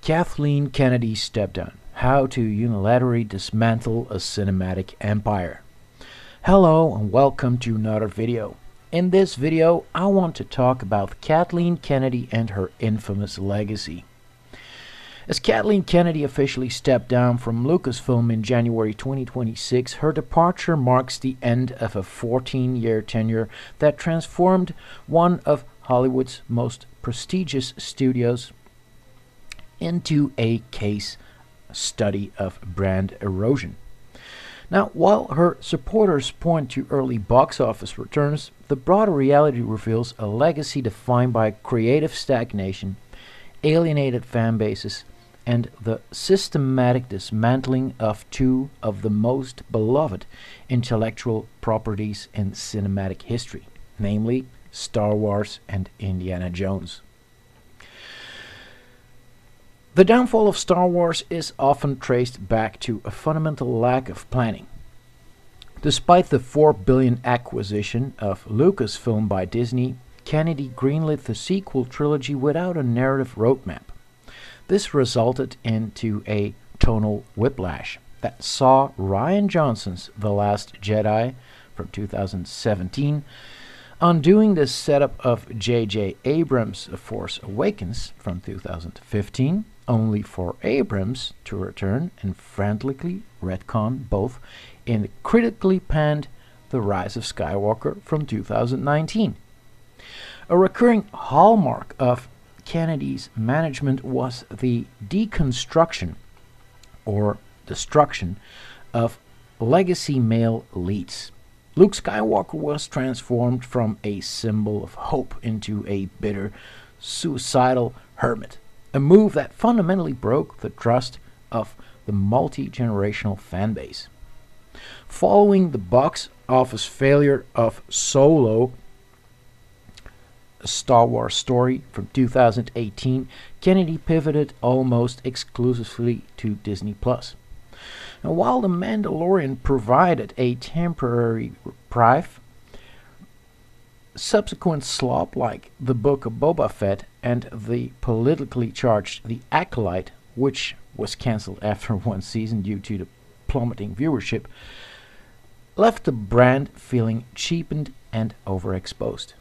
Kathleen Kennedy StepDown: How to Unilaterally Dismantle a Cinematic Empire. Hello and welcome to another video. In this video, I want to talk about Kathleen Kennedy and her infamous legacy. As Kathleen Kennedy officially stepped down from Lucasfilm in January 2026, her departure marks the end of a 14-year tenure that transformed one of Hollywood's most prestigious studios into a case study of brand erosion. Now, while her supporters point to early box office returns, the broader reality reveals a legacy defined by creative stagnation, alienated fan bases, and the systematic dismantling of two of the most beloved intellectual properties in cinematic history, namely Star Wars and Indiana Jones. The downfall of Star Wars is often traced back to a fundamental lack of planning. Despite the $4 billion acquisition of Lucasfilm by Disney, Kennedy greenlit the sequel trilogy without a narrative roadmap. This resulted into a tonal whiplash that saw Rian Johnson's The Last Jedi from 2017 undoing the setup of J.J. Abrams' The Force Awakens from 2015, only for Abrams to return and frantically retcon both in the critically panned The Rise of Skywalker from 2019. A recurring hallmark of Kennedy's management was the deconstruction or destruction of legacy male leads. Luke Skywalker was transformed from a symbol of hope into a bitter, suicidal hermit, a move that fundamentally broke the trust of the multi-generational fan base. Following the box office failure of Solo, a Star Wars story from 2018, Kennedy pivoted almost exclusively to Disney+. Now, while The Mandalorian provided a temporary reprieve, subsequent slop like The Book of Boba Fett and the politically charged The Acolyte, which was cancelled after one season due to the plummeting viewership, left the brand feeling cheapened and overexposed.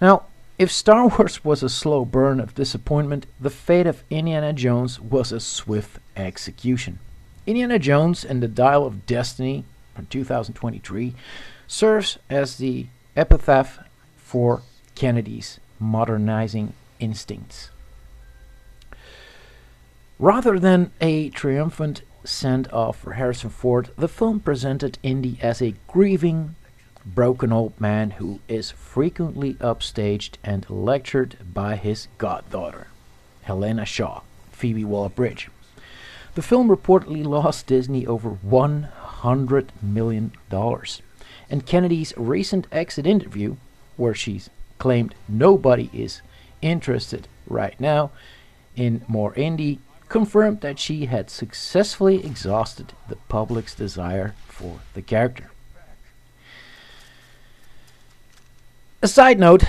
Now, if Star Wars was a slow burn of disappointment, the fate of Indiana Jones was a swift execution. Indiana Jones and the Dial of Destiny from 2023 serves as the epitaph for Kennedy's modernizing instincts. Rather than a triumphant send-off for Harrison Ford, the film presented Indy as a grieving, broken old man who is frequently upstaged and lectured by his goddaughter, Helena Shaw, Phoebe Waller-Bridge. The film reportedly lost Disney over $100 million, and Kennedy's recent exit interview, where she's claimed nobody is interested right now in more Indy, confirmed that she had successfully exhausted the public's desire for the character. A side note,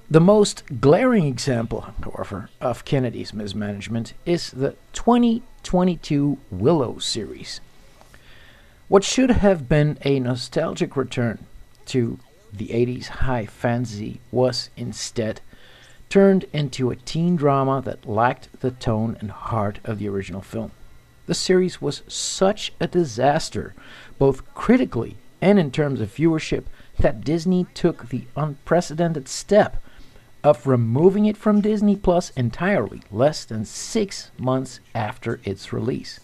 the most glaring example, however, of Kennedy's mismanagement is the 2022 Willow series. What should have been a nostalgic return to the 80s high fantasy was instead turned into a teen drama that lacked the tone and heart of the original film. The series was such a disaster, both critically and in terms of viewership, that Disney took the unprecedented step of removing it from Disney Plus entirely less than 6 months after its release.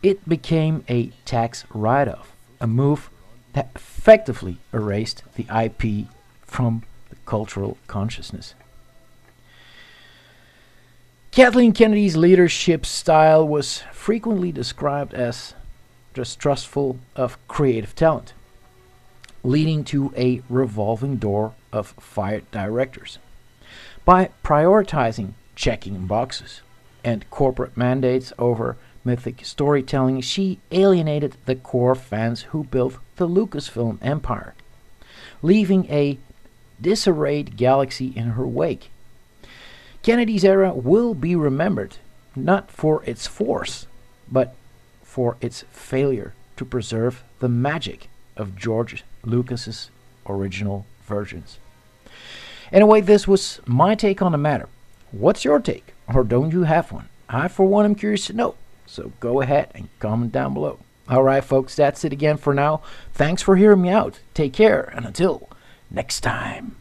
It became a tax write-off, a move that effectively erased the IP from the cultural consciousness. Kathleen Kennedy's leadership style was frequently described as distrustful of creative talent, leading to a revolving door of fired directors. By prioritizing checking boxes and corporate mandates over mythic storytelling, she alienated the core fans who built the Lucasfilm empire, leaving a disarrayed galaxy in her wake. Kennedy's era will be remembered not for its force, but for its failure to preserve the magic of George Lucas's original versions. Anyway, this was my take on the matter. What's your take? Or don't you have one? I, for one, am curious to know. So go ahead and comment down below. Alright, folks, that's it again for now. Thanks for hearing me out. Take care, and until next time.